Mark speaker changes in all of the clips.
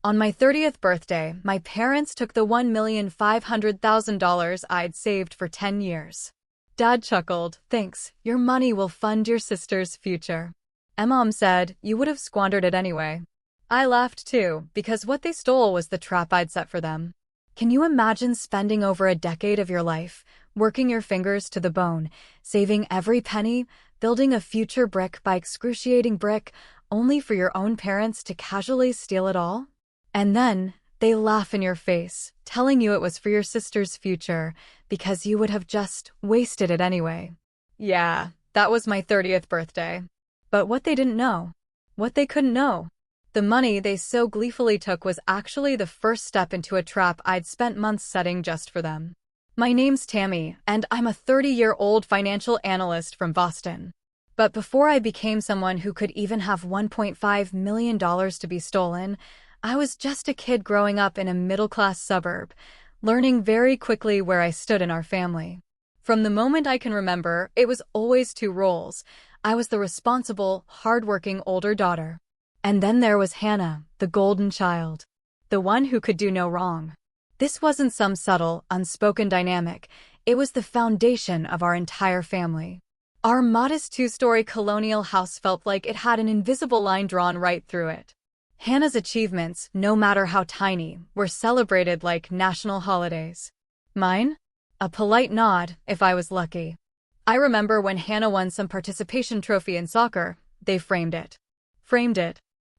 Speaker 1: On my 30th birthday, my parents took the $1,500,000 I'd saved for 10 years. Dad chuckled, "Thanks, your money will fund your sister's future." And Mom said, "You would have squandered it anyway." I laughed too, because what they stole was the trap I'd set for them. Can you imagine spending over a decade of your life, working your fingers to the bone, saving every penny, building a future brick by excruciating brick, only for your own parents to casually steal it all? And then, they laugh in your face, telling you it was for your sister's future, because you would have just wasted it anyway. Yeah, that was my 30th birthday. But what they didn't know, what they couldn't know, the money they so gleefully took was actually the first step into a trap I'd spent months setting just for them. My name's Tammy, and I'm a 30-year-old financial analyst from Boston. But before I became someone who could even have $1.5 million to be stolen, I was just a kid growing up in a middle-class suburb, learning very quickly where I stood in our family. From the moment I can remember, it was always two roles. I was the responsible, hard-working older daughter. And then there was Hannah, the golden child, the one who could do no wrong. This wasn't some subtle, unspoken dynamic. It was the foundation of our entire family. Our modest two-story colonial house felt like it had an invisible line drawn right through it. Hannah's achievements, no matter how tiny, were celebrated like national holidays. Mine? A polite nod, if I was lucky. I remember when Hannah won some participation trophy in soccer, they framed it.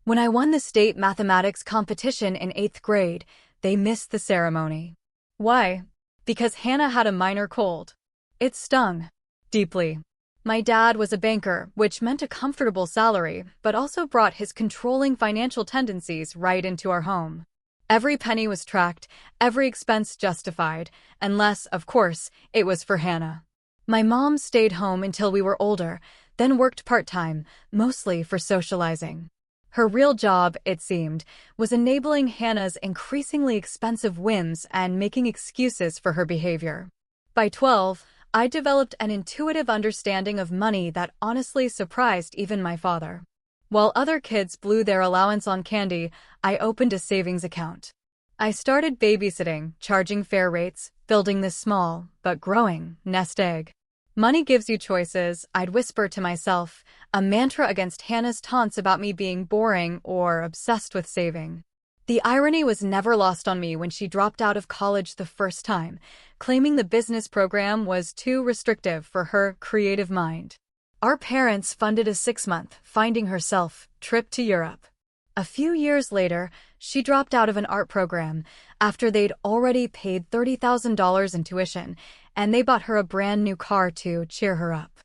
Speaker 1: When I won the state mathematics competition in 8th grade, they missed the ceremony. Why? Because Hannah had a minor cold. It stung. Deeply. My dad was a banker, which meant a comfortable salary, but also brought his controlling financial tendencies right into our home. Every penny was tracked, every expense justified, unless, of course, it was for Hannah. My mom stayed home until we were older, then worked part-time, mostly for socializing. Her real job, it seemed, was enabling Hannah's increasingly expensive whims and making excuses for her behavior. By 12, I developed an intuitive understanding of money that honestly surprised even my father. While other kids blew their allowance on candy, I opened a savings account. I started babysitting, charging fair rates, building this small, but growing, nest egg. Money gives you choices, I'd whisper to myself, a mantra against Hannah's taunts about me being boring or obsessed with saving. The irony was never lost on me when she dropped out of college the first time, claiming the business program was too restrictive for her creative mind. Our parents funded a 6-month, finding herself, trip to Europe. A few years later, she dropped out of an art program after they'd already paid $30,000 in tuition, and they bought her a brand new car to cheer her up.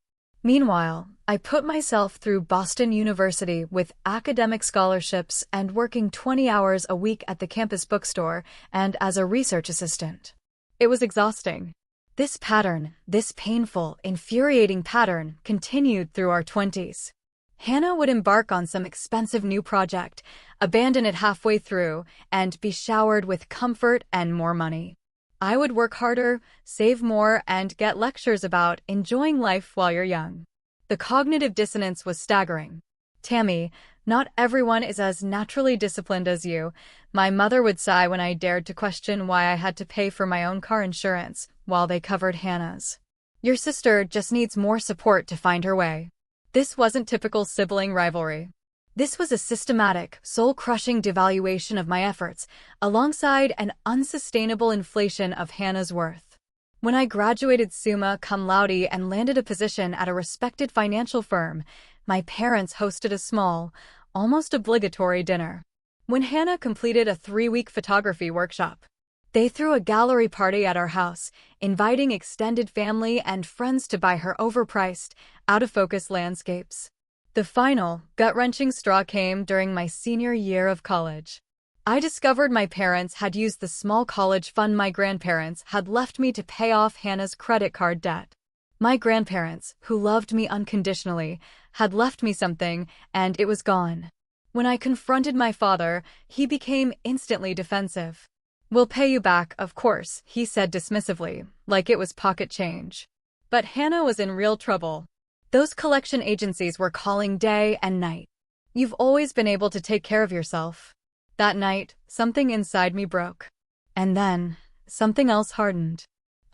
Speaker 1: Meanwhile, I put myself through Boston University with academic scholarships and working 20 hours a week at the campus bookstore and as a research assistant. It was exhausting. This pattern, this painful, infuriating pattern, continued through our 20s. Hannah would embark on some expensive new project, abandon it halfway through, and be showered with comfort and more money. I would work harder, save more, and get lectures about enjoying life while you're young. The cognitive dissonance was staggering. "Tammy, not everyone is as naturally disciplined as you," my mother would sigh when I dared to question why I had to pay for my own car insurance while they covered Hannah's. "Your sister just needs more support to find her way." This wasn't typical sibling rivalry. This was a systematic, soul-crushing devaluation of my efforts, alongside an unsustainable inflation of Hannah's worth. When I graduated summa cum laude and landed a position at a respected financial firm, my parents hosted a small, almost obligatory dinner. When Hannah completed a 3-week photography workshop, they threw a gallery party at our house, inviting extended family and friends to buy her overpriced, out-of-focus landscapes. The final, gut-wrenching straw came during my senior year of college. I discovered my parents had used the small college fund my grandparents had left me to pay off Hannah's credit card debt. My grandparents, who loved me unconditionally, had left me something, and it was gone. When I confronted my father, he became instantly defensive. "We'll pay you back, of course," he said dismissively, like it was pocket change. But Hannah was in real trouble. Those collection agencies were calling day and night. "You've always been able to take care of yourself. That night, something inside me broke. And then, something else hardened.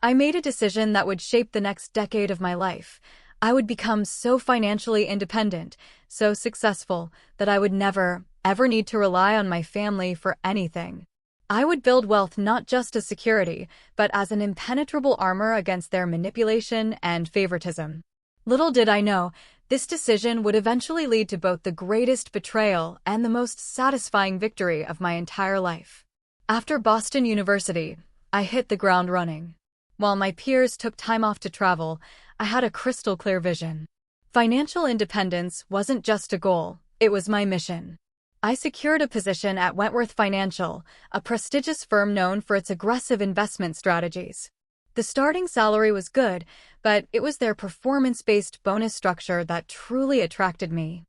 Speaker 1: I made a decision that would shape the next decade of my life. I would become so financially independent, so successful, that I would never, ever need to rely on my family for anything. I would build wealth not just as security, but as an impenetrable armor against their manipulation and favoritism. Little did I know, this decision would eventually lead to both the greatest betrayal and the most satisfying victory of my entire life. After Boston University, I hit the ground running. While my peers took time off to travel, I had a crystal clear vision. Financial independence wasn't just a goal, it was my mission. I secured a position at Wentworth Financial, a prestigious firm known for its aggressive investment strategies. The starting salary was good, but it was their performance-based bonus structure that truly attracted me.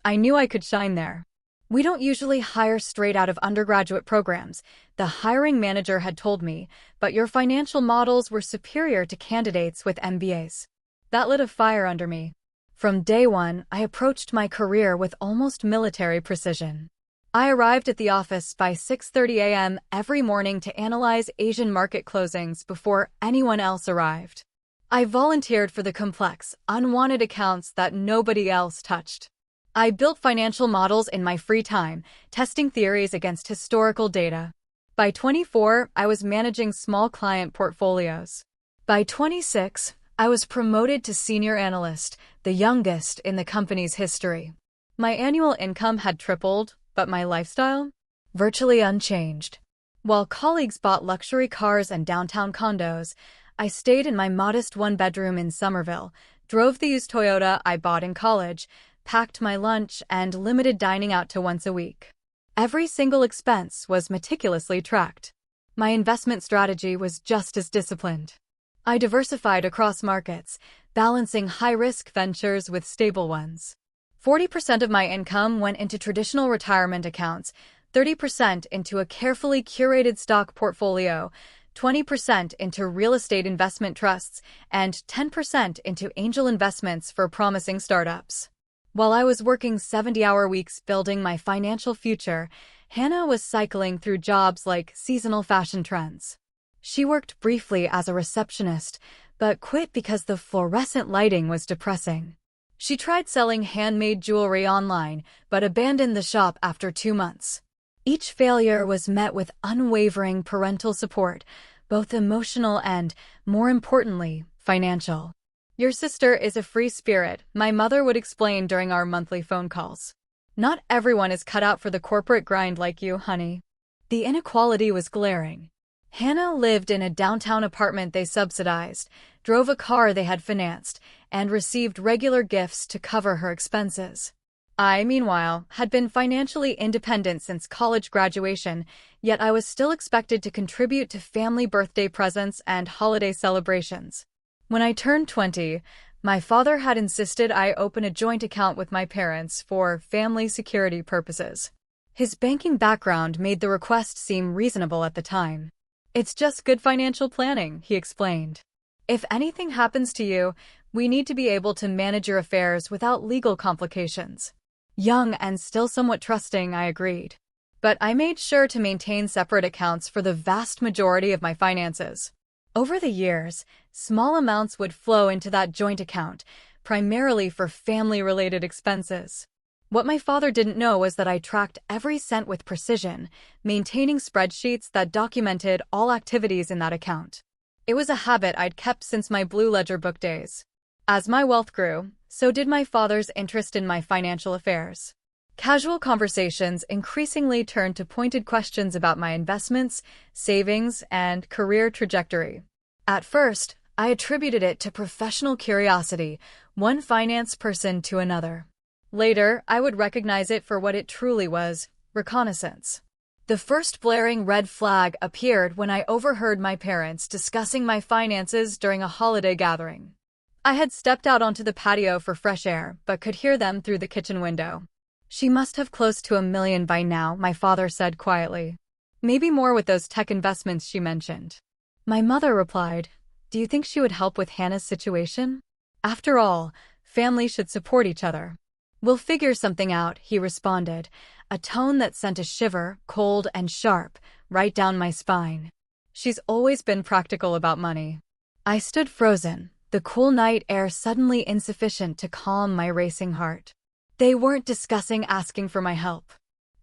Speaker 1: I knew I could shine there. We don't usually hire straight out of undergraduate programs, the hiring manager had told me, but your financial models were superior to candidates with MBAs. That lit a fire under me. From day one, I approached my career with almost military precision. I arrived at the office by 6:30 a.m. every morning to analyze Asian market closings before anyone else arrived. I volunteered for the complex, unwanted accounts that nobody else touched. I built financial models in my free time, testing theories against historical data. By 24, I was managing small client portfolios. By 26, I was promoted to senior analyst, the youngest in the company's history. My annual income had tripled, but my lifestyle? Virtually unchanged. While colleagues bought luxury cars and downtown condos, I stayed in my modest one-bedroom in Somerville, drove the used Toyota I bought in college, packed my lunch, and limited dining out to once a week. Every single expense was meticulously tracked. My investment strategy was just as disciplined. I diversified across markets, balancing high-risk ventures with stable ones. 40% of my income went into traditional retirement accounts, 30% into a carefully curated stock portfolio, 20% into real estate investment trusts, and 10% into angel investments for promising startups. While I was working 70-hour weeks building my financial future, Hannah was cycling through jobs like seasonal fashion trends. She worked briefly as a receptionist, but quit because the fluorescent lighting was depressing. She tried selling handmade jewelry online, but abandoned the shop after 2 months. Each failure was met with unwavering parental support, both emotional and, more importantly, financial. Your sister is a free spirit, my mother would explain during our monthly phone calls. Not everyone is cut out for the corporate grind like you, honey. The inequality was glaring. Hannah lived in a downtown apartment they subsidized, drove a car they had financed, and received regular gifts to cover her expenses. I, meanwhile, had been financially independent since college graduation, yet I was still expected to contribute to family birthday presents and holiday celebrations. When I turned 20, my father had insisted I open a joint account with my parents for family security purposes. His banking background made the request seem reasonable at the time. It's just good financial planning, he explained. If anything happens to you, we need to be able to manage your affairs without legal complications. Young and still somewhat trusting, I agreed. But I made sure to maintain separate accounts for the vast majority of my finances. Over the years, small amounts would flow into that joint account, primarily for family-related expenses. What my father didn't know was that I tracked every cent with precision, maintaining spreadsheets that documented all activities in that account. It was a habit I'd kept since my Blue Ledger book days. As my wealth grew, so did my father's interest in my financial affairs. Casual conversations increasingly turned to pointed questions about my investments, savings, and career trajectory. At first, I attributed it to professional curiosity, one finance person to another. Later, I would recognize it for what it truly was, reconnaissance. The first blaring red flag appeared when I overheard my parents discussing my finances during a holiday gathering. I had stepped out onto the patio for fresh air, but could hear them through the kitchen window. She must have close to $1 million by now, my father said quietly. Maybe more with those tech investments she mentioned. My mother replied, "Do you think she would help with Hannah's situation? After all, families should support each other." "We'll figure something out," he responded. a tone that sent a shiver, cold and sharp, right down my spine. She's always been practical about money. I stood frozen, the cool night air suddenly insufficient to calm my racing heart. They weren't discussing asking for my help.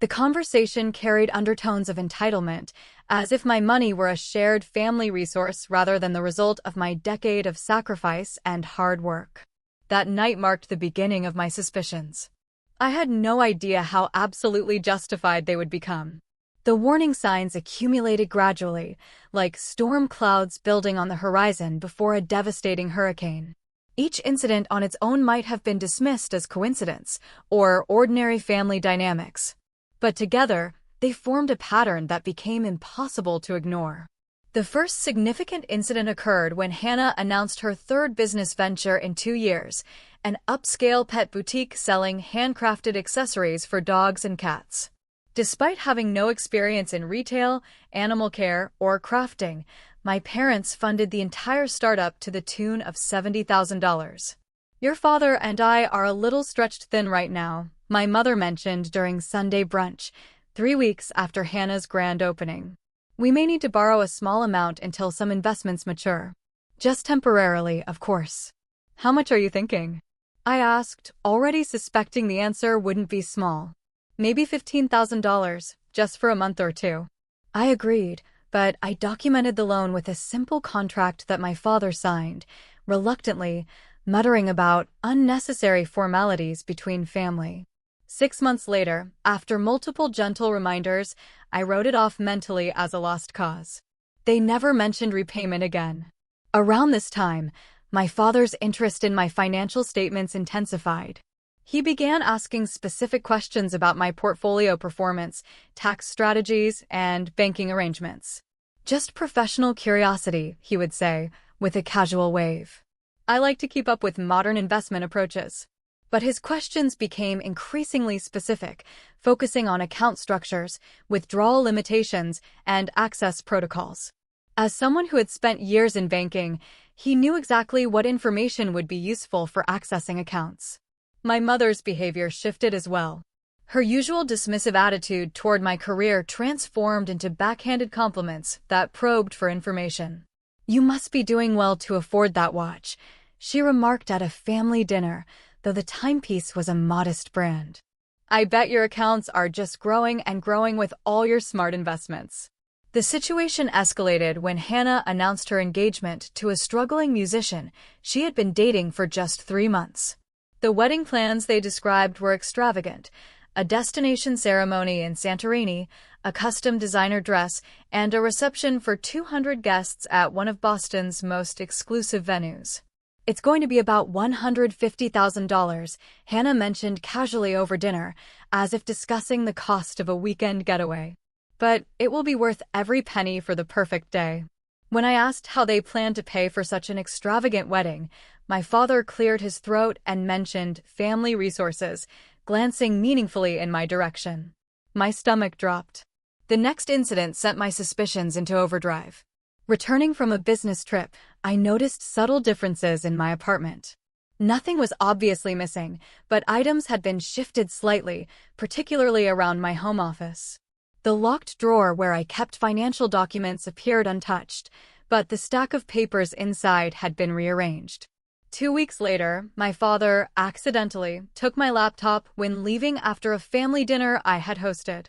Speaker 1: The conversation carried undertones of entitlement, as if my money were a shared family resource rather than the result of my decade of sacrifice and hard work. That night marked the beginning of my suspicions. I had no idea how absolutely justified they would become. The warning signs accumulated gradually, like storm clouds building on the horizon before a devastating hurricane. Each incident on its own might have been dismissed as coincidence or ordinary family dynamics. But together, they formed a pattern that became impossible to ignore. The first significant incident occurred when Hannah announced her third business venture in 2 years, an upscale pet boutique selling handcrafted accessories for dogs and cats. Despite having no experience in retail, animal care, or crafting, my parents funded the entire startup to the tune of $70,000. "Your father and I are a little stretched thin right now," my mother mentioned during Sunday brunch, 3 weeks after Hannah's grand opening. "We may need to borrow a small amount until some investments mature. Just temporarily, of course." "How much are you thinking?" I asked, already suspecting the answer wouldn't be small. "Maybe $15,000, just for a month or two." I agreed, but I documented the loan with a simple contract that my father signed, reluctantly, muttering about unnecessary formalities between family. 6 months later, after multiple gentle reminders, I wrote it off mentally as a lost cause. They never mentioned repayment again. Around this time, my father's interest in my financial statements intensified. He began asking specific questions about my portfolio performance, tax strategies, and banking arrangements. "Just professional curiosity," he would say, with a casual wave. I like to keep up with modern investment approaches. But his questions became increasingly specific, focusing on account structures, withdrawal limitations, and access protocols. As someone who had spent years in banking, he knew exactly what information would be useful for accessing accounts. My mother's behavior shifted as well. Her usual dismissive attitude toward my career transformed into backhanded compliments that probed for information. "You must be doing well to afford that watch," she remarked at a family dinner, though the timepiece was a modest brand. "I bet your accounts are just growing and growing with all your smart investments." The situation escalated when Hannah announced her engagement to a struggling musician she had been dating for just 3 months. The wedding plans they described were extravagant: a destination ceremony in Santorini, a custom designer dress, and a reception for 200 guests at one of Boston's most exclusive venues. "It's going to be about $150,000, Hannah mentioned casually over dinner, as if discussing the cost of a weekend getaway. "But it will be worth every penny for the perfect day." When I asked how they planned to pay for such an extravagant wedding, my father cleared his throat and mentioned family resources, glancing meaningfully in my direction. My stomach dropped. The next incident sent my suspicions into overdrive. Returning from a business trip, I noticed subtle differences in my apartment. Nothing was obviously missing, but items had been shifted slightly, particularly around my home office. The locked drawer where I kept financial documents appeared untouched, but the stack of papers inside had been rearranged. 2 weeks later, my father accidentally took my laptop when leaving after a family dinner I had hosted.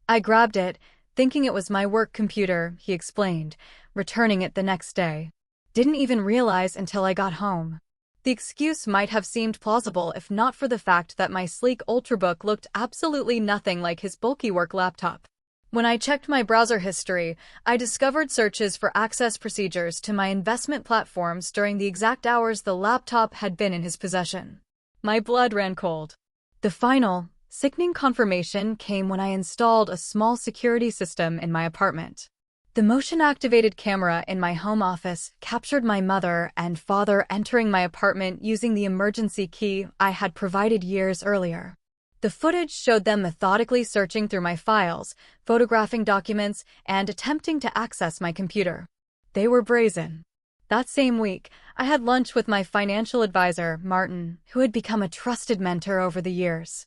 Speaker 1: I grabbed it, thinking it was my work computer, he explained, returning it the next day. "Didn't even realize until I got home." The excuse might have seemed plausible if not for the fact that my sleek Ultrabook looked absolutely nothing like his bulky work laptop. When I checked my browser history, I discovered searches for access procedures to my investment platforms during the exact hours the laptop had been in his possession. My blood ran cold. The final, sickening confirmation came when I installed a small security system in my apartment. The motion-activated camera in my home office captured my mother and father entering my apartment using the emergency key I had provided years earlier. The footage showed them methodically searching through my files, photographing documents, and attempting to access my computer. They were brazen. That same week, I had lunch with my financial advisor, Martin, who had become a trusted mentor over the years.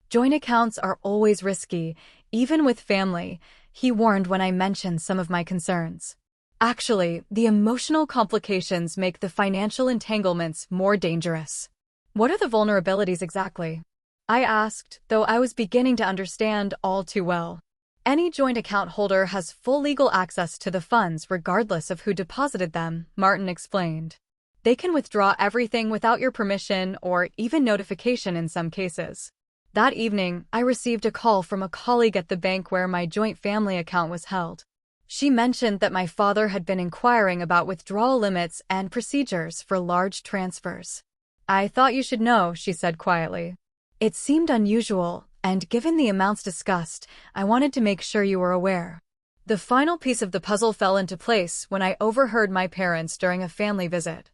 Speaker 1: Joint accounts are always risky, even with family, he warned when I mentioned some of my concerns. Actually, the emotional complications make the financial entanglements more dangerous. What are the vulnerabilities exactly? I asked, though I was beginning to understand all too well. Any joint account holder has full legal access to the funds regardless of who deposited them, Martin explained. They can withdraw everything without your permission or even notification in some cases. That evening, I received a call from a colleague at the bank where my joint family account was held. She mentioned that my father had been inquiring about withdrawal limits and procedures for large transfers. I thought you should know, she said quietly. It seemed unusual, and given the amounts discussed, I wanted to make sure you were aware. The final piece of the puzzle fell into place when I overheard my parents during a family visit.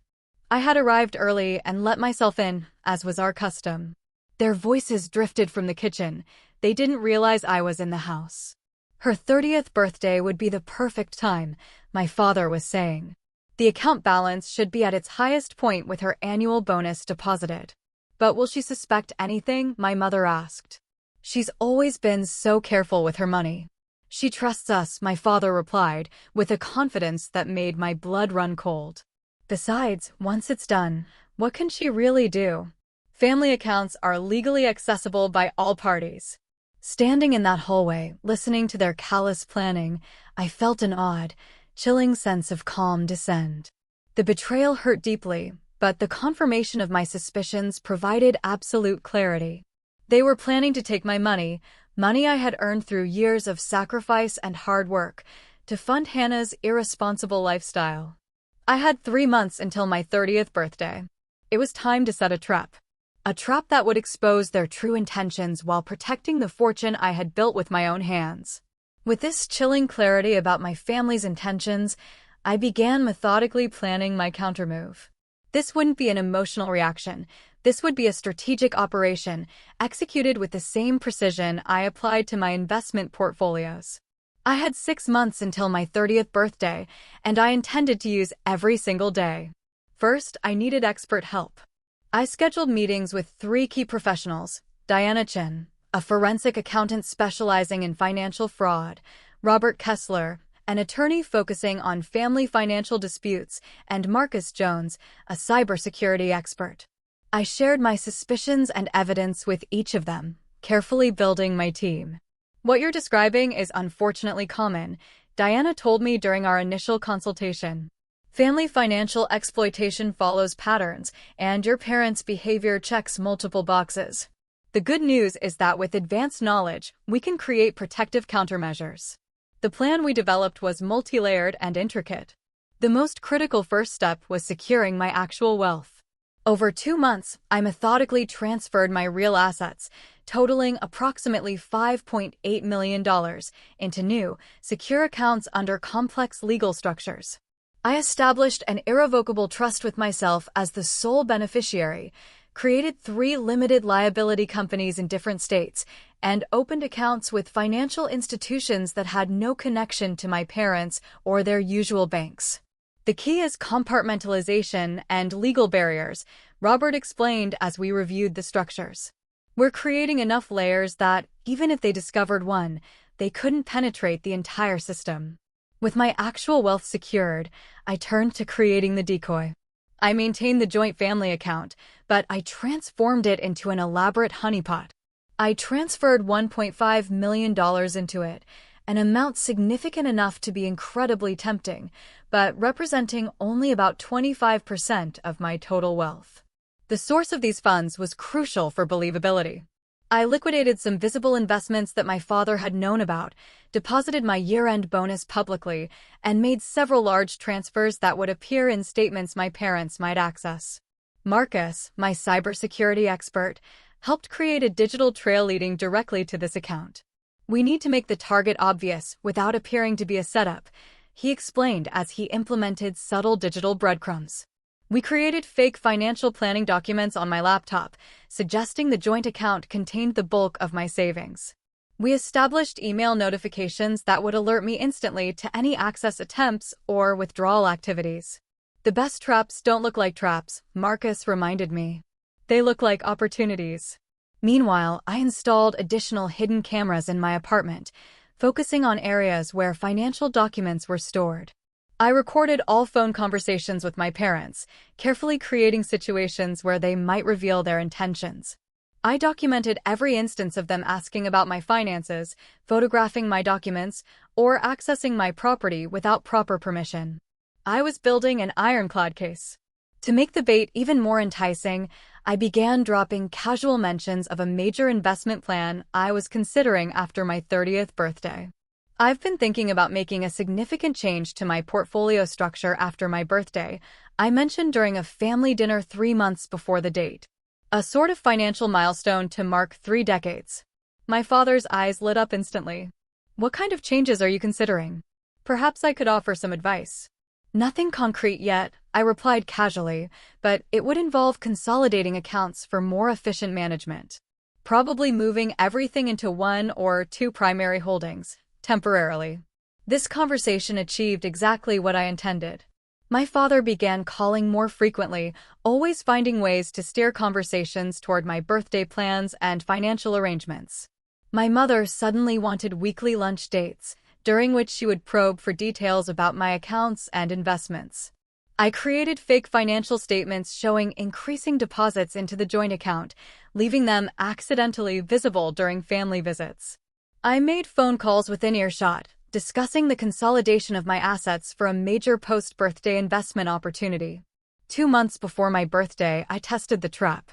Speaker 1: I had arrived early and let myself in, as was our custom. Their voices drifted from the kitchen. They didn't realize I was in the house. Her 30th birthday would be the perfect time, my father was saying. The account balance should be at its highest point with her annual bonus deposited. But will she suspect anything? My mother asked. She's always been so careful with her money. She trusts us, my father replied, with a confidence that made my blood run cold. Besides, once it's done, what can she really do? Family accounts are legally accessible by all parties. Standing in that hallway, listening to their callous planning, I felt an odd, chilling sense of calm descend. The betrayal hurt deeply, but the confirmation of my suspicions provided absolute clarity. They were planning to take my money I had earned through years of sacrifice and hard work, to fund Hannah's irresponsible lifestyle. I had 3 months until my 30th birthday. It was time to set a trap. A trap that would expose their true intentions while protecting the fortune I had built with my own hands. With this chilling clarity about my family's intentions, I began methodically planning my countermove. This wouldn't be an emotional reaction. This would be a strategic operation, executed with the same precision I applied to my investment portfolios. I had 6 months until my 30th birthday, and I intended to use every single day. First, I needed expert help. I scheduled meetings with 3 key professionals: Diana Chin, a forensic accountant specializing in financial fraud; Robert Kessler, an attorney focusing on family financial disputes; and Marcus Jones, a cybersecurity expert. I shared my suspicions and evidence with each of them, carefully building my team. What you're describing is unfortunately common, Diana told me during our initial consultation. Family financial exploitation follows patterns, and your parents' behavior checks multiple boxes. The good news is that with advanced knowledge, we can create protective countermeasures. The plan we developed was multi-layered and intricate. The most critical first step was securing my actual wealth. Over 2 months, I methodically transferred my real assets, totaling approximately $5.8 million, into new, secure accounts under complex legal structures. I established an irrevocable trust with myself as the sole beneficiary, created 3 limited liability companies in different states, and opened accounts with financial institutions that had no connection to my parents or their usual banks. The key is compartmentalization and legal barriers, Robert explained as we reviewed the structures. We're creating enough layers that, even if they discovered one, they couldn't penetrate the entire system. With my actual wealth secured, I turned to creating the decoy. I maintained the joint family account, but I transformed it into an elaborate honeypot. I transferred $1.5 million into it, an amount significant enough to be incredibly tempting, but representing only about 25% of my total wealth. The source of these funds was crucial for believability. I liquidated some visible investments that my father had known about, deposited my year-end bonus publicly, and made several large transfers that would appear in statements my parents might access. Marcus, my cybersecurity expert, helped create a digital trail leading directly to this account. We need to make the target obvious without appearing to be a setup, he explained as he implemented subtle digital breadcrumbs. We created fake financial planning documents on my laptop, suggesting the joint account contained the bulk of my savings. We established email notifications that would alert me instantly to any access attempts or withdrawal activities. The best traps don't look like traps, Marcus reminded me. They look like opportunities. Meanwhile, I installed additional hidden cameras in my apartment, focusing on areas where financial documents were stored. I recorded all phone conversations with my parents, carefully creating situations where they might reveal their intentions. I documented every instance of them asking about my finances, photographing my documents, or accessing my property without proper permission. I was building an ironclad case. To make the bait even more enticing, I began dropping casual mentions of a major investment plan I was considering after my 30th birthday. I've been thinking about making a significant change to my portfolio structure after my birthday, I mentioned during a family dinner 3 months before the date. A sort of financial milestone to mark 3 decades. My father's eyes lit up instantly. What kind of changes are you considering? Perhaps I could offer some advice. Nothing concrete yet, I replied casually, but it would involve consolidating accounts for more efficient management. Probably moving everything into 1 or 2 primary holdings, temporarily. This conversation achieved exactly what I intended. My father began calling more frequently, always finding ways to steer conversations toward my birthday plans and financial arrangements. My mother suddenly wanted weekly lunch dates, during which she would probe for details about my accounts and investments. I created fake financial statements showing increasing deposits into the joint account, leaving them accidentally visible during family visits. I made phone calls within earshot, discussing the consolidation of my assets for a major post-birthday investment opportunity. 2 months before my birthday, I tested the trap.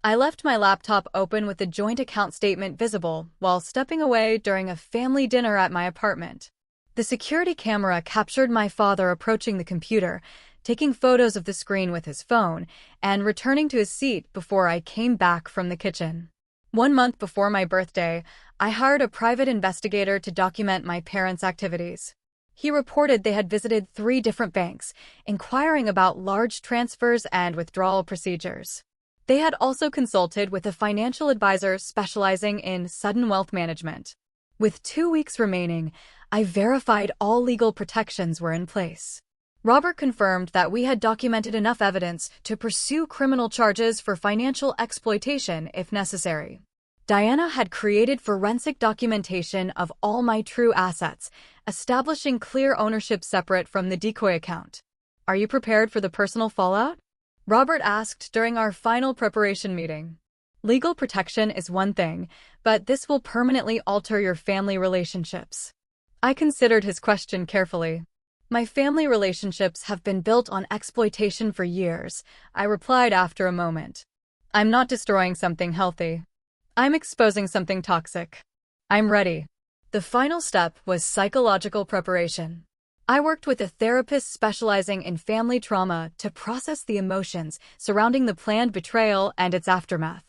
Speaker 1: I left my laptop open with the joint account statement visible while stepping away during a family dinner at my apartment. The security camera captured my father approaching the computer, taking photos of the screen with his phone, and returning to his seat before I came back from the kitchen. 1 month before my birthday, I hired a private investigator to document my parents' activities. He reported they had visited 3 different banks, inquiring about large transfers and withdrawal procedures. They had also consulted with a financial advisor specializing in sudden wealth management. With 2 weeks remaining, I verified all legal protections were in place. Robert confirmed that we had documented enough evidence to pursue criminal charges for financial exploitation if necessary. Diana had created forensic documentation of all my true assets, establishing clear ownership separate from the decoy account. Are you prepared for the personal fallout? Robert asked during our final preparation meeting. Legal protection is one thing, but this will permanently alter your family relationships. I considered his question carefully. My family relationships have been built on exploitation for years, I replied after a moment. I'm not destroying something healthy. I'm exposing something toxic. I'm ready. The final step was psychological preparation. I worked with a therapist specializing in family trauma to process the emotions surrounding the planned betrayal and its aftermath.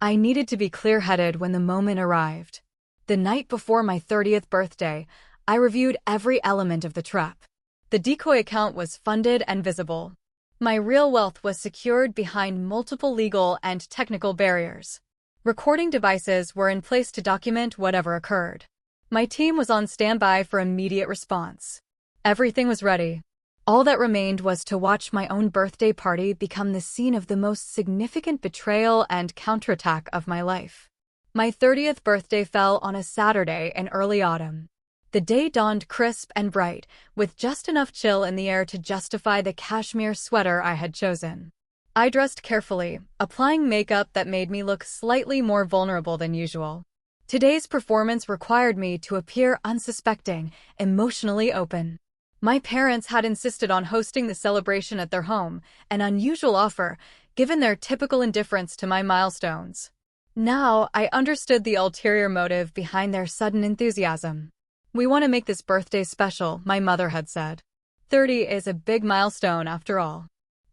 Speaker 1: I needed to be clear-headed when the moment arrived. The night before my 30th birthday, I reviewed every element of the trap. The decoy account was funded and visible. My real wealth was secured behind multiple legal and technical barriers. Recording devices were in place to document whatever occurred. My team was on standby for immediate response. Everything was ready. All that remained was to watch my own birthday party become the scene of the most significant betrayal and counterattack of my life. My 30th birthday fell on a Saturday in early autumn. The day dawned crisp and bright, with just enough chill in the air to justify the cashmere sweater I had chosen. I dressed carefully, applying makeup that made me look slightly more vulnerable than usual. Today's performance required me to appear unsuspecting, emotionally open. My parents had insisted on hosting the celebration at their home, an unusual offer, given their typical indifference to my milestones. Now, I understood the ulterior motive behind their sudden enthusiasm. We want to make this birthday special, my mother had said. 30 is a big milestone after all.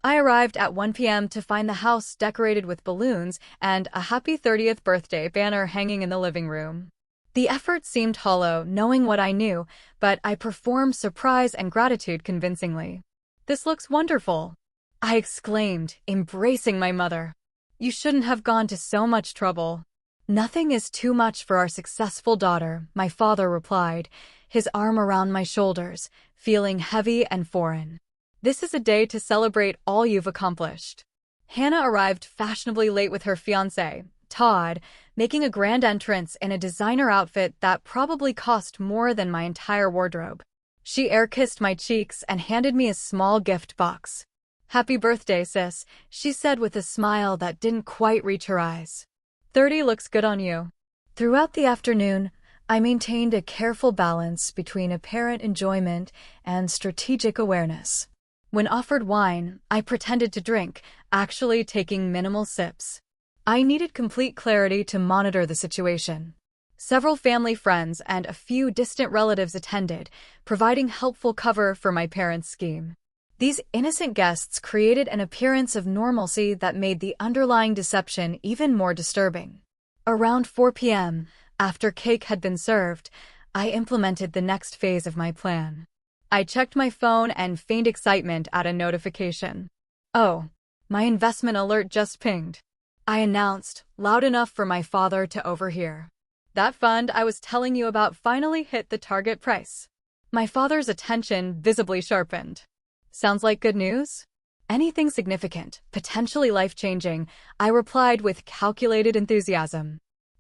Speaker 1: I arrived at 1 p.m. to find the house decorated with balloons and a happy 30th birthday banner hanging in the living room. The effort seemed hollow, knowing what I knew, but I performed surprise and gratitude convincingly. This looks wonderful, I exclaimed, embracing my mother. You shouldn't have gone to so much trouble. Nothing is too much for our successful daughter, my father replied, his arm around my shoulders, feeling heavy and foreign. This is a day to celebrate all you've accomplished. Hannah arrived fashionably late with her fiancé, Todd, making a grand entrance in a designer outfit that probably cost more than my entire wardrobe. She air-kissed my cheeks and handed me a small gift box. "Happy birthday, sis," she said with a smile that didn't quite reach her eyes. 30 looks good on you. Throughout the afternoon, I maintained a careful balance between apparent enjoyment and strategic awareness. When offered wine, I pretended to drink, actually taking minimal sips. I needed complete clarity to monitor the situation. Several family friends and a few distant relatives attended, providing helpful cover for my parents' scheme. These innocent guests created an appearance of normalcy that made the underlying deception even more disturbing. Around 4 p.m., after cake had been served, I implemented the next phase of my plan. I checked my phone and feigned excitement at a notification. "Oh, my investment alert just pinged," I announced, loud enough for my father to overhear. "That fund I was telling you about finally hit the target price." My father's attention visibly sharpened. "Sounds like good news?" "Anything significant, potentially life-changing," I replied with calculated enthusiasm.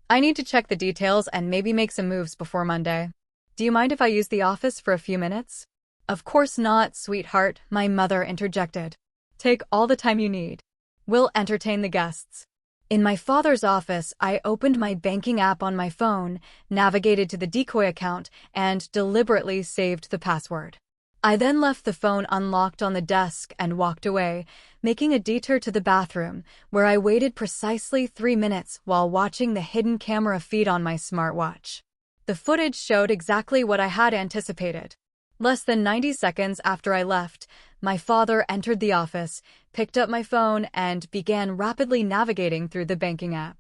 Speaker 1: "I need to check the details and maybe make some moves before Monday. Do you mind if I use the office for a few minutes?" "Of course not, sweetheart," my mother interjected. "Take all the time you need. We'll entertain the guests." In my father's office, I opened my banking app on my phone, navigated to the decoy account, and deliberately saved the password. I then left the phone unlocked on the desk and walked away, making a detour to the bathroom, where I waited precisely 3 minutes while watching the hidden camera feed on my smartwatch. The footage showed exactly what I had anticipated. Less than 90 seconds after I left, my father entered the office, picked up my phone, and began rapidly navigating through the banking app.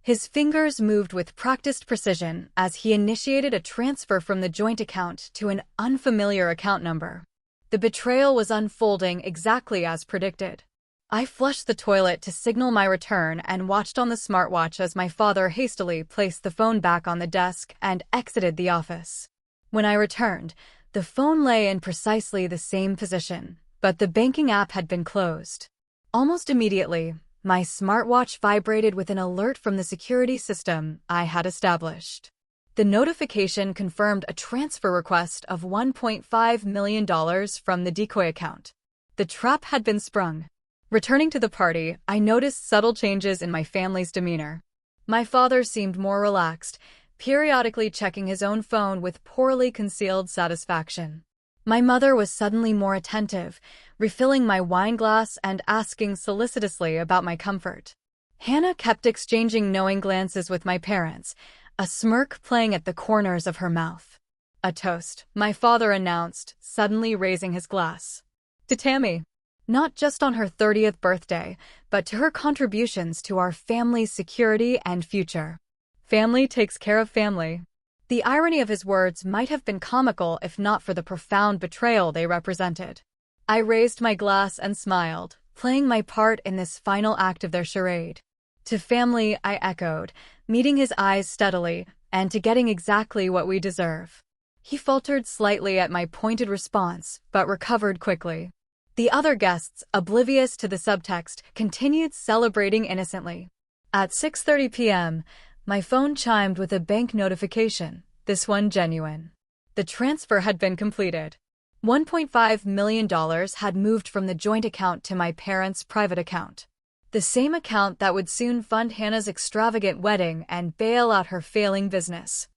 Speaker 1: His fingers moved with practiced precision as he initiated a transfer from the joint account to an unfamiliar account number. The betrayal was unfolding exactly as predicted. I flushed the toilet to signal my return and watched on the smartwatch as my father hastily placed the phone back on the desk and exited the office. When I returned, the phone lay in precisely the same position, but the banking app had been closed. Almost immediately, my smartwatch vibrated with an alert from the security system I had established. The notification confirmed a transfer request of $1.5 million from the decoy account. The trap had been sprung. Returning to the party, I noticed subtle changes in my family's demeanor. My father seemed more relaxed, periodically checking his own phone with poorly concealed satisfaction. My mother was suddenly more attentive, refilling my wine glass and asking solicitously about my comfort. Hannah kept exchanging knowing glances with my parents, a smirk playing at the corners of her mouth. "A toast," my father announced, suddenly raising his glass. "To Tammy. Not just on her 30th birthday, but to her contributions to our family's security and future. Family takes care of family." The irony of his words might have been comical if not for the profound betrayal they represented. I raised my glass and smiled, playing my part in this final act of their charade. "To family," I echoed, meeting his eyes steadily, "and to getting exactly what we deserve." He faltered slightly at my pointed response, but recovered quickly. The other guests, oblivious to the subtext, continued celebrating innocently. At 6:30 p.m., my phone chimed with a bank notification, this one genuine. The transfer had been completed. $1.5 million had moved from the joint account to my parents' private account. The same account that would soon fund Hannah's extravagant wedding and bail out her failing business.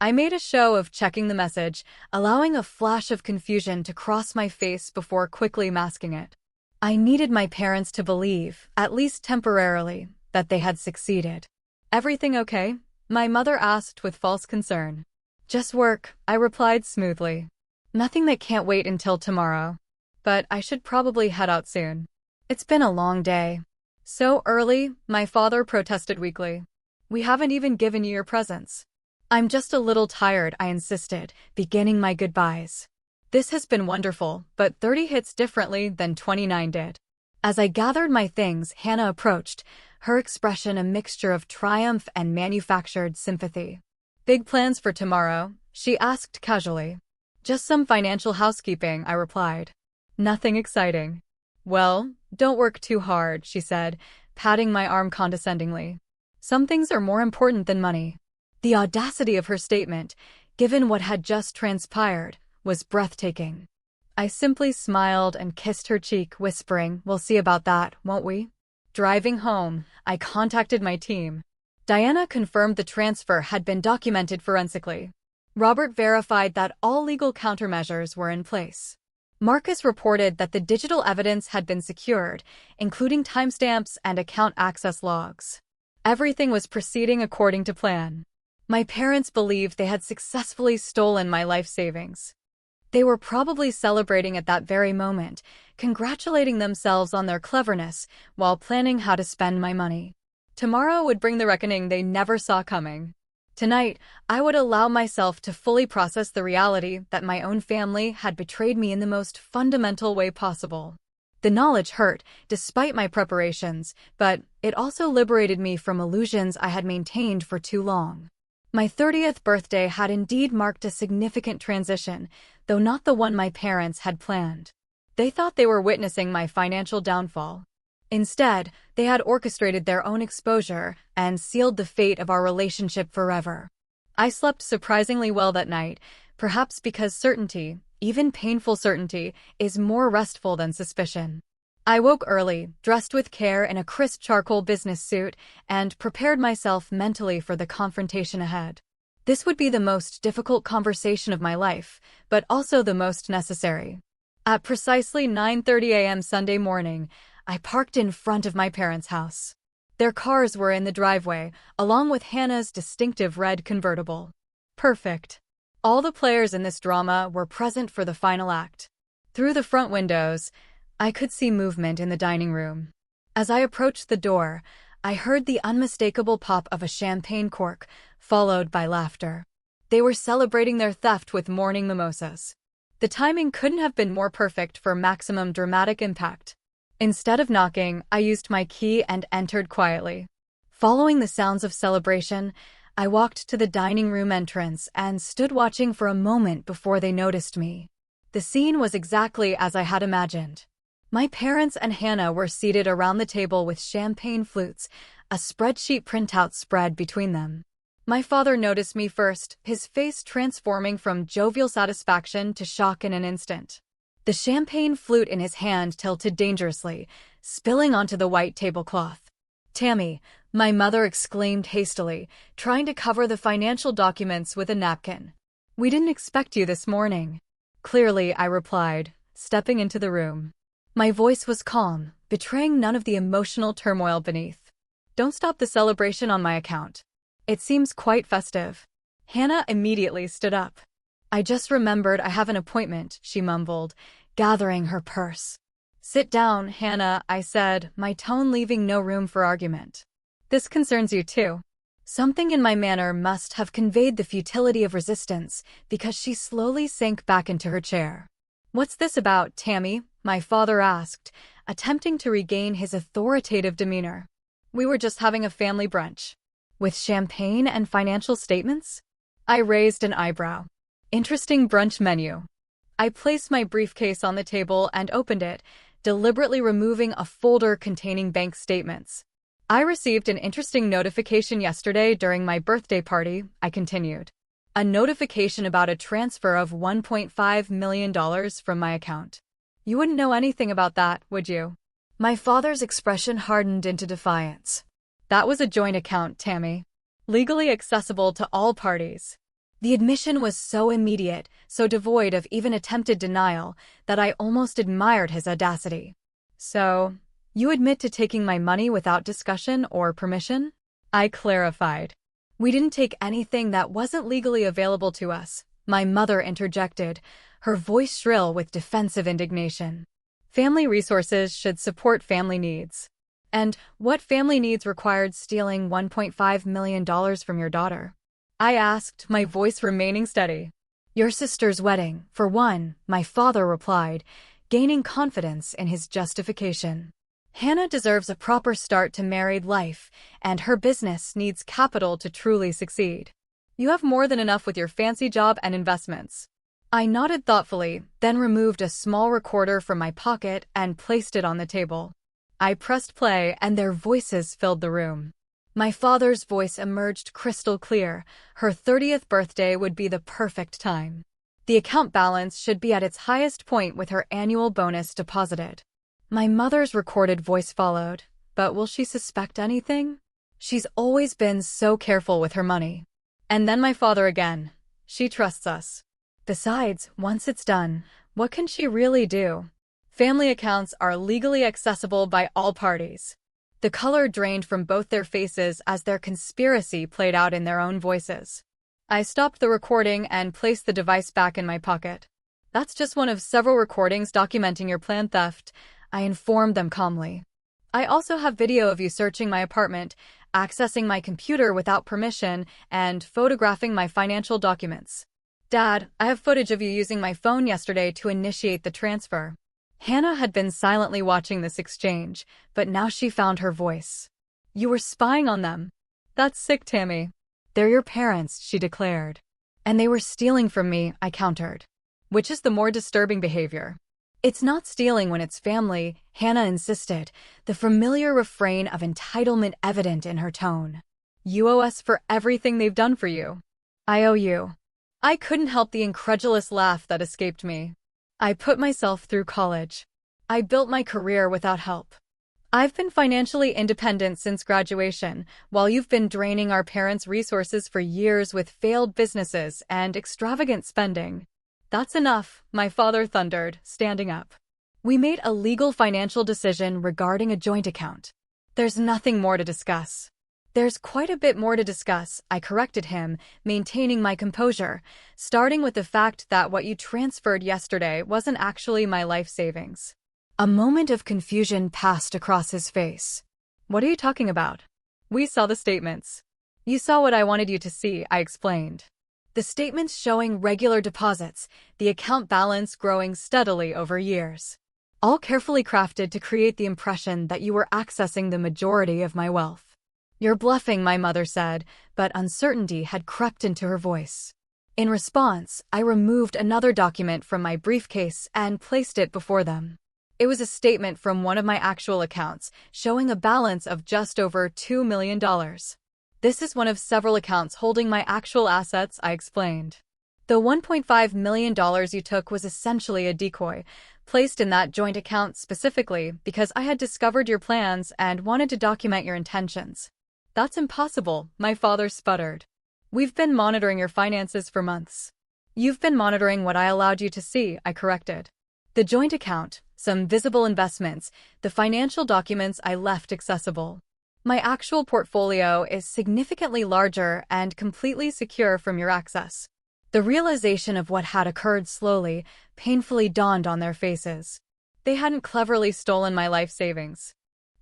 Speaker 1: I made a show of checking the message, allowing a flash of confusion to cross my face before quickly masking it. I needed my parents to believe, at least temporarily, that they had succeeded. "Everything okay?" my mother asked with false concern. "Just work," I replied smoothly. "Nothing that can't wait until tomorrow. But I should probably head out soon. It's been a long day." "So early?" my father protested weakly. "We haven't even given you your presents." "I'm just a little tired," I insisted, beginning my goodbyes. "This has been wonderful, but 30 hits differently than 29 did." As I gathered my things, Hannah approached, her expression a mixture of triumph and manufactured sympathy. "Big plans for tomorrow?" she asked casually. "Just some financial housekeeping," I replied. "Nothing exciting." "Well, don't work too hard," she said, patting my arm condescendingly. Some things are more important than money. The audacity of her statement, given what had just transpired, was breathtaking. I simply smiled and kissed her cheek, whispering, "We'll see about that, won't we?" Driving home, I contacted my team. Diana confirmed the transfer had been documented forensically. Robert verified that all legal countermeasures were in place. Marcus reported that the digital evidence had been secured, including timestamps and account access logs. Everything was proceeding according to plan. My parents believed they had successfully stolen my life savings. They were probably celebrating at that very moment, congratulating themselves on their cleverness while planning how to spend my money. Tomorrow would bring the reckoning they never saw coming. Tonight, I would allow myself to fully process the reality that my own family had betrayed me in the most fundamental way possible. The knowledge hurt, despite my preparations, but it also liberated me from illusions I had maintained for too long. My 30th birthday had indeed marked a significant transition, though not the one my parents had planned. They thought they were witnessing my financial downfall. Instead, they had orchestrated their own exposure and sealed the fate of our relationship forever. I slept surprisingly well that night, perhaps because certainty, even painful certainty, is more restful than suspicion. I woke early, dressed with care in a crisp charcoal business suit, and prepared myself mentally for the confrontation ahead. This would be the most difficult conversation of my life, but also the most necessary. At precisely 9:30 a.m. Sunday morning, I parked in front of my parents' house. Their cars were in the driveway, along with Hannah's distinctive red convertible. Perfect. All the players in this drama were present for the final act. Through the front windows, I could see movement in the dining room. As I approached the door, I heard the unmistakable pop of a champagne cork, followed by laughter. They were celebrating their theft with morning mimosas. The timing couldn't have been more perfect for maximum dramatic impact. Instead of knocking, I used my key and entered quietly. Following the sounds of celebration, I walked to the dining room entrance and stood watching for a moment before they noticed me. The scene was exactly as I had imagined. My parents and Hannah were seated around the table with champagne flutes, a spreadsheet printout spread between them. My father noticed me first, his face transforming from jovial satisfaction to shock in an instant. The champagne flute in his hand tilted dangerously, spilling onto the white tablecloth. "Tammy," my mother exclaimed hastily, trying to cover the financial documents with a napkin. "We didn't expect you this morning." "Clearly," I replied, stepping into the room. My voice was calm, betraying none of the emotional turmoil beneath. "Don't stop the celebration on my account. It seems quite festive." Hannah immediately stood up. "I just remembered I have an appointment," she mumbled, gathering her purse. "Sit down, Hannah," I said, my tone leaving no room for argument. "This concerns you too." Something in my manner must have conveyed the futility of resistance, because she slowly sank back into her chair. "What's this about, Tammy?" my father asked, attempting to regain his authoritative demeanor. "We were just having a family brunch." "With champagne and financial statements?" I raised an eyebrow. "Interesting brunch menu." I placed my briefcase on the table and opened it, deliberately removing a folder containing bank statements. "I received an interesting notification yesterday during my birthday party," I continued. "A notification about a transfer of $1.5 million from my account. You wouldn't know anything about that, would you?" My father's expression hardened into defiance. "That was a joint account, Tammy. Legally accessible to all parties." The admission was so immediate, so devoid of even attempted denial, that I almost admired his audacity. "So, you admit to taking my money without discussion or permission?" I clarified. "We didn't take anything that wasn't legally available to us," my mother interjected, her voice shrill with defensive indignation. "Family resources should support family needs." "And what family needs required stealing $1.5 million from your daughter?" I asked, my voice remaining steady. "Your sister's wedding, for one," my father replied, gaining confidence in his justification. "Hannah deserves a proper start to married life, and her business needs capital to truly succeed. You have more than enough with your fancy job and investments." I nodded thoughtfully, then removed a small recorder from my pocket and placed it on the table. I pressed play, and their voices filled the room. My father's voice emerged crystal clear. Her 30th birthday would be the perfect time. The account balance should be at its highest point with her annual bonus deposited. My mother's recorded voice followed. But will she suspect anything? She's always been so careful with her money. And then my father again. She trusts us. Besides, once it's done, what can she really do? Family accounts are legally accessible by all parties. The color drained from both their faces as their conspiracy played out in their own voices. I stopped the recording and placed the device back in my pocket. That's just one of several recordings documenting your planned theft, I informed them calmly. I also have video of you searching my apartment, accessing my computer without permission, and photographing my financial documents. Dad, I have footage of you using my phone yesterday to initiate the transfer. Hannah had been silently watching this exchange, but now she found her voice. You were spying on them. That's sick, Tammy. They're your parents, she declared. And they were stealing from me, I countered. Which is the more disturbing behavior? It's not stealing when it's family, Hannah insisted, the familiar refrain of entitlement evident in her tone. You owe us for everything they've done for you. I owe you. I couldn't help the incredulous laugh that escaped me. I put myself through college. I built my career without help. I've been financially independent since graduation, while you've been draining our parents' resources for years with failed businesses and extravagant spending. That's enough, my father thundered, standing up. We made a legal financial decision regarding a joint account. There's nothing more to discuss. There's quite a bit more to discuss, I corrected him, maintaining my composure, starting with the fact that what you transferred yesterday wasn't actually my life savings. A moment of confusion passed across his face. What are you talking about? We saw the statements. You saw what I wanted you to see, I explained. The statements showing regular deposits, the account balance growing steadily over years. All carefully crafted to create the impression that you were accessing the majority of my wealth. You're bluffing, my mother said, but uncertainty had crept into her voice. In response, I removed another document from my briefcase and placed it before them. It was a statement from one of my actual accounts, showing a balance of just over $2 million. This is one of several accounts holding my actual assets, I explained. The $1.5 million you took was essentially a decoy, placed in that joint account specifically because I had discovered your plans and wanted to document your intentions. That's impossible, my father sputtered. We've been monitoring your finances for months. You've been monitoring what I allowed you to see, I corrected. The joint account, some visible investments, the financial documents I left accessible. My actual portfolio is significantly larger and completely secure from your access. The realization of what had occurred slowly, painfully dawned on their faces. They hadn't cleverly stolen my life savings.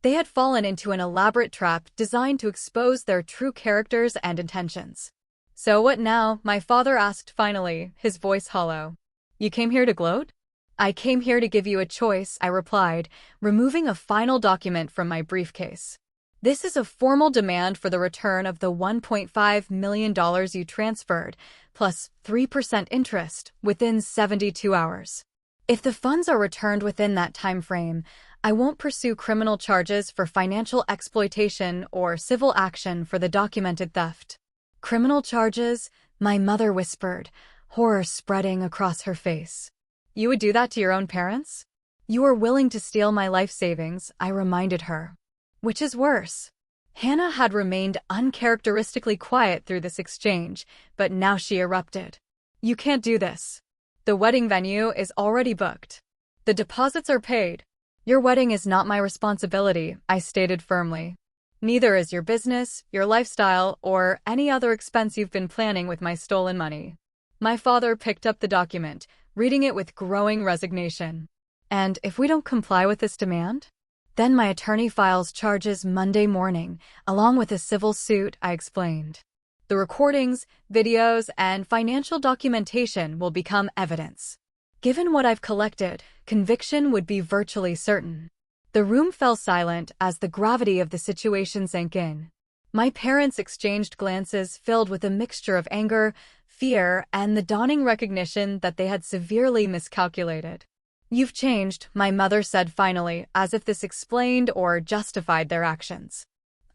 Speaker 1: They had fallen into an elaborate trap designed to expose their true characters and intentions. So what now? My father asked finally, his voice hollow. You came here to gloat? I came here to give you a choice, I replied, removing a final document from my briefcase. This is a formal demand for the return of the $1.5 million you transferred, plus 3% interest, within 72 hours. If the funds are returned within that time frame, I won't pursue criminal charges for financial exploitation or civil action for the documented theft. Criminal charges? My mother whispered, horror spreading across her face. You would do that to your own parents? You were willing to steal my life savings, I reminded her. Which is worse? Hannah had remained uncharacteristically quiet through this exchange, but now she erupted. You can't do this. The wedding venue is already booked. The deposits are paid. Your wedding is not my responsibility, I stated firmly. Neither is your business, your lifestyle, or any other expense you've been planning with my stolen money. My father picked up the document, reading it with growing resignation. And if we don't comply with this demand? Then my attorney files charges Monday morning, along with a civil suit, I explained. The recordings, videos, and financial documentation will become evidence. Given what I've collected, conviction would be virtually certain. The room fell silent as the gravity of the situation sank in. My parents exchanged glances filled with a mixture of anger, fear, and the dawning recognition that they had severely miscalculated. You've changed, my mother said finally, as if this explained or justified their actions.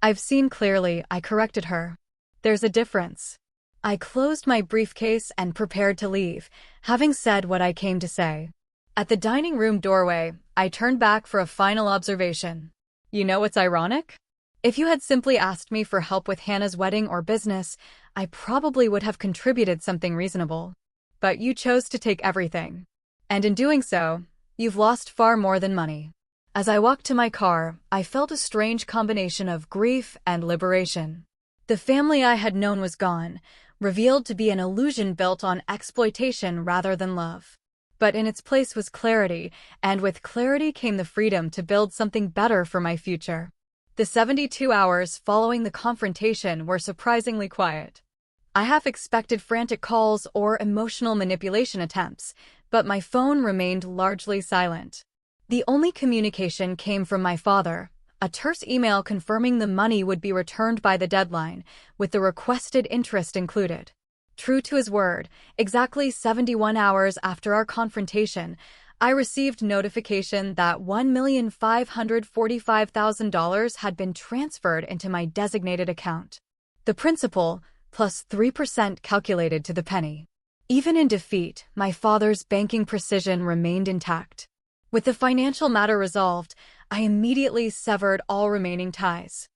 Speaker 1: I've seen clearly, I corrected her. There's a difference. I closed my briefcase and prepared to leave, having said what I came to say. At the dining room doorway, I turned back for a final observation. You know what's ironic? If you had simply asked me for help with Hannah's wedding or business, I probably would have contributed something reasonable. But you chose to take everything. And in doing so, you've lost far more than money. As I walked to my car, I felt a strange combination of grief and liberation. The family I had known was gone, revealed to be an illusion built on exploitation rather than love. But in its place was clarity, and with clarity came the freedom to build something better for my future. The 72 hours following the confrontation were surprisingly quiet. I half expected frantic calls or emotional manipulation attempts, but my phone remained largely silent. The only communication came from my father, a terse email confirming the money would be returned by the deadline, with the requested interest included. True to his word, exactly 71 hours after our confrontation, I received notification that $1,545,000 had been transferred into my designated account. The principal, plus 3% calculated to the penny. Even in defeat, my father's banking precision remained intact. With the financial matter resolved, I immediately severed all remaining ties.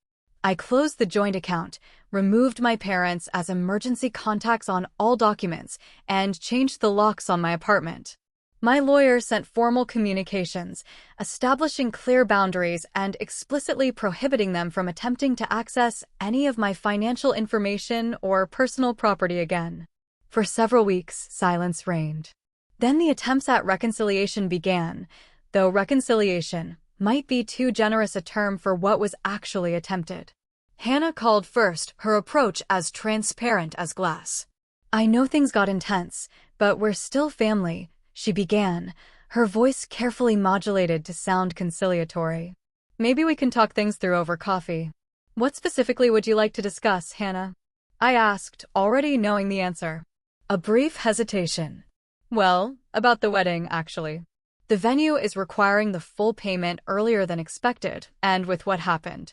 Speaker 1: I closed the joint account, removed my parents as emergency contacts on all documents, and changed the locks on my apartment. My lawyer sent formal communications, establishing clear boundaries and explicitly prohibiting them from attempting to access any of my financial information or personal property again. For several weeks, silence reigned. Then the attempts at reconciliation began, though reconciliation might be too generous a term for what was actually attempted. Hannah called first, her approach as transparent as glass. I know things got intense, but we're still family, she began, her voice carefully modulated to sound conciliatory. Maybe we can talk things through over coffee. What specifically would you like to discuss, Hannah? I asked, already knowing the answer. A brief hesitation. Well, about the wedding, actually. The venue is requiring the full payment earlier than expected, and with what happened.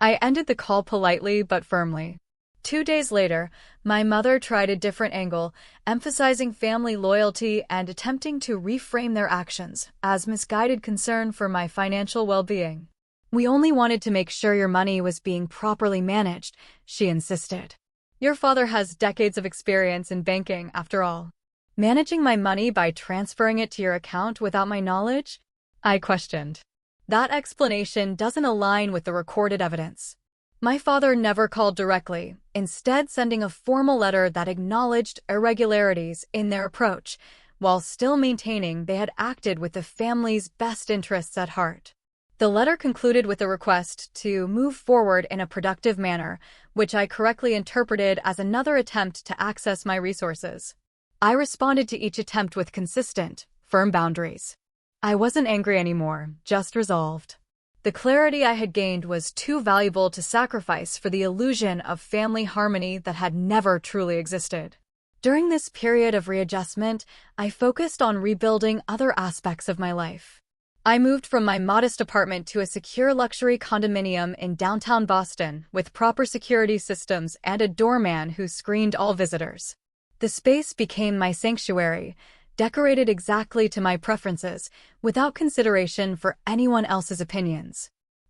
Speaker 1: I ended the call politely but firmly. 2 days later, my mother tried a different angle, emphasizing family loyalty and attempting to reframe their actions as misguided concern for my financial well-being. We only wanted to make sure your money was being properly managed, she insisted. Your father has decades of experience in banking, after all. Managing my money by transferring it to your account without my knowledge? I questioned. That explanation doesn't align with the recorded evidence. My father never called directly, instead sending a formal letter that acknowledged irregularities in their approach, while still maintaining they had acted with the family's best interests at heart. The letter concluded with a request to move forward in a productive manner, which I correctly interpreted as another attempt to access my resources. I responded to each attempt with consistent, firm boundaries. I wasn't angry anymore, just resolved. The clarity I had gained was too valuable to sacrifice for the illusion of family harmony that had never truly existed. During this period of readjustment, I focused on rebuilding other aspects of my life. I moved from my modest apartment to a secure luxury condominium in downtown Boston with proper security systems and a doorman who screened all visitors. The space became my sanctuary, decorated exactly to my preferences, without consideration for anyone else's opinions.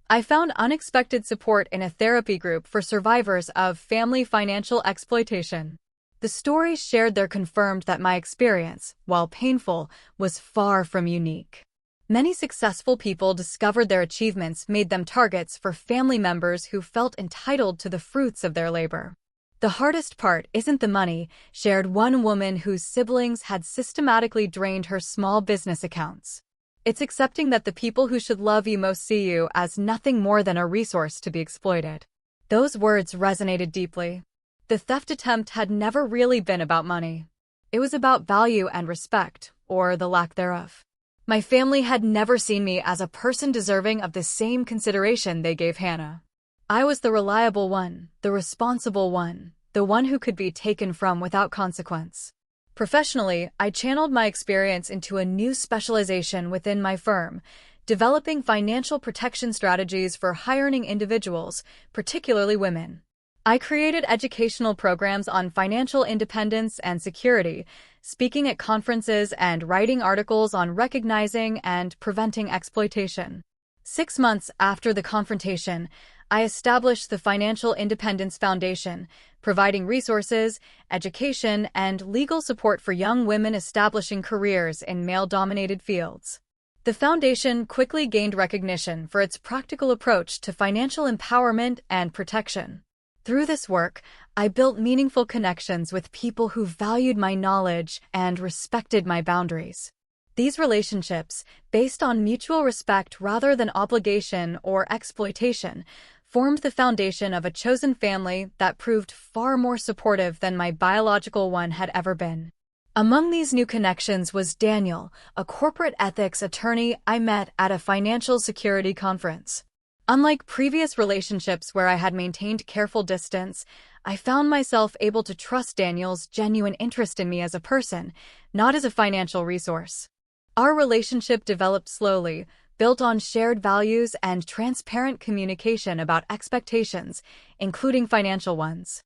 Speaker 1: I found unexpected support in a therapy group for survivors of family financial exploitation. The stories shared there confirmed that my experience, while painful, was far from unique. Many successful people discovered their achievements made them targets for family members who felt entitled to the fruits of their labor. The hardest part isn't the money, shared one woman whose siblings had systematically drained her small business accounts. It's accepting that the people who should love you most see you as nothing more than a resource to be exploited. Those words resonated deeply. The theft attempt had never really been about money. It was about value and respect, or the lack thereof. My family had never seen me as a person deserving of the same consideration they gave Hannah. I was the reliable one, the responsible one, the one who could be taken from without consequence. Professionally, I channeled my experience into a new specialization within my firm, developing financial protection strategies for high-earning individuals, particularly women. I created educational programs on financial independence and security, speaking at conferences and writing articles on recognizing and preventing exploitation. 6 months after the confrontation, I established the Financial Independence Foundation, providing resources, education, and legal support for young women establishing careers in male-dominated fields. The foundation quickly gained recognition for its practical approach to financial empowerment and protection. Through this work, I built meaningful connections with people who valued my knowledge and respected my boundaries. These relationships, based on mutual respect rather than obligation or exploitation, formed the foundation of a chosen family that proved far more supportive than my biological one had ever been. Among these new connections was Daniel, a corporate ethics attorney I met at a financial security conference. Unlike previous relationships where I had maintained careful distance, I found myself able to trust Daniel's genuine interest in me as a person, not as a financial resource. Our relationship developed slowly, built on shared values and transparent communication about expectations, including financial ones.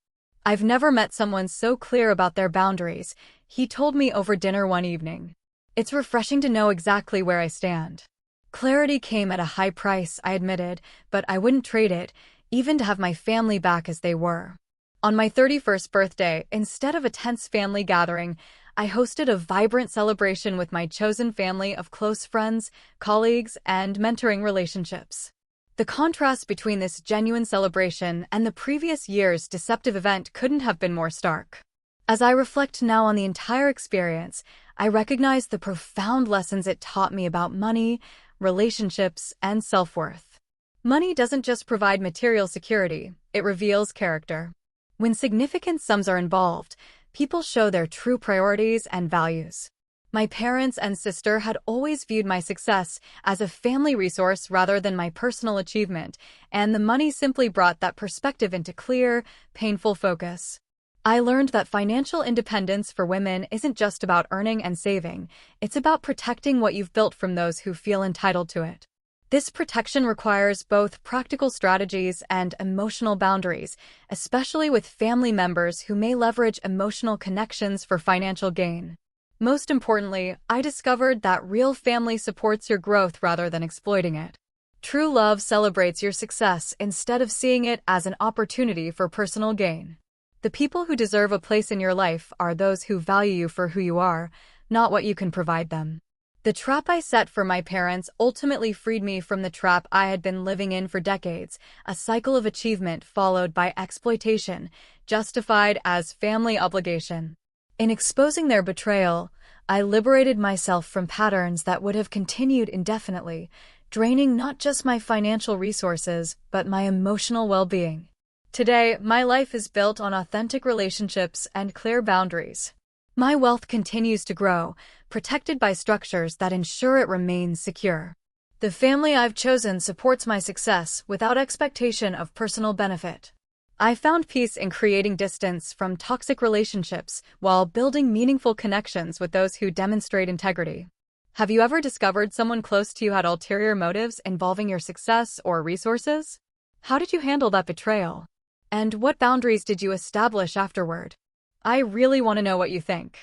Speaker 1: "I've never met someone so clear about their boundaries," he told me over dinner one evening. "It's refreshing to know exactly where I stand." Clarity came at a high price, I admitted, but I wouldn't trade it, even to have my family back as they were. On my 31st birthday, instead of a tense family gathering, I hosted a vibrant celebration with my chosen family of close friends, colleagues, and mentoring relationships. The contrast between this genuine celebration and the previous year's deceptive event couldn't have been more stark. As I reflect now on the entire experience, I recognize the profound lessons it taught me about money, relationships, and self-worth. Money doesn't just provide material security, it reveals character. When significant sums are involved, people show their true priorities and values. My parents and sister had always viewed my success as a family resource rather than my personal achievement, and the money simply brought that perspective into clear, painful focus. I learned that financial independence for women isn't just about earning and saving, it's about protecting what you've built from those who feel entitled to it. This protection requires both practical strategies and emotional boundaries, especially with family members who may leverage emotional connections for financial gain. Most importantly, I discovered that real family supports your growth rather than exploiting it. True love celebrates your success instead of seeing it as an opportunity for personal gain. The people who deserve a place in your life are those who value you for who you are, not what you can provide them. The trap I set for my parents ultimately freed me from the trap I had been living in for decades, a cycle of achievement followed by exploitation, justified as family obligation. In exposing their betrayal, I liberated myself from patterns that would have continued indefinitely, draining not just my financial resources, but my emotional well-being. Today, my life is built on authentic relationships and clear boundaries. My wealth continues to grow, protected by structures that ensure it remains secure. The family I've chosen supports my success without expectation of personal benefit. I found peace in creating distance from toxic relationships while building meaningful connections with those who demonstrate integrity. Have you ever discovered someone close to you had ulterior motives involving your success or resources? How did you handle that betrayal? And what boundaries did you establish afterward? I really want to know what you think.